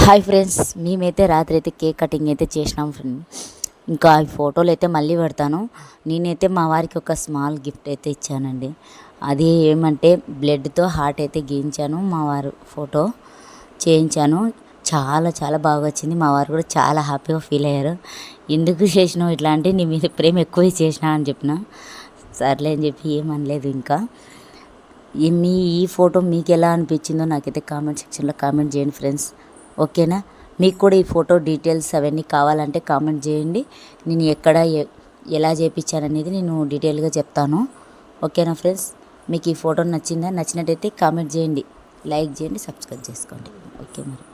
Hi friends, మేమైతే రాత్రి అయితే కేక్ కటింగ్ అయితే చేసినాం ఫ్రెండ్. ఇంకా ఆ ఫోటోలు అయితే మళ్ళీ పెడతాను. నేనైతే మా వారికి ఒక స్మాల్ గిఫ్ట్ అయితే ఇచ్చానండి. అది ఏమంటే బ్లడ్తో హార్ట్ అయితే గీయించాను. మా వారు ఫోటో చేయించాను. చాలా చాలా బాగా వచ్చింది. మా వారు కూడా చాలా హ్యాపీగా ఫీల్ అయ్యారు. ఎందుకు చేసినావు ఇట్లా అంటే, నీ మీద ప్రేమ ఎక్కువ చేసినా అని చెప్పిన. సర్లే అని చెప్పి ఏమనలేదు. ఇంకా ఈ ఫోటో మీకు ఎలా అనిపించిందో నాకైతే కామెంట్ సెక్షన్లో కామెంట్ చేయండి ఫ్రెండ్స్. ఓకేనా? మీకు కూడా ఈ ఫోటో డీటెయిల్స్ అవన్నీ కావాలంటే కామెంట్ చేయండి. నేను ఎక్కడ ఎలా చేయించాననేది నేను డీటెయిల్గా చెప్తాను. ఓకేనా ఫ్రెండ్స్? మీకు ఈ ఫోటో నచ్చినట్టయితే కామెంట్ చేయండి, లైక్ చేయండి, సబ్స్క్రైబ్ చేసుకోండి. ఓకే మరి.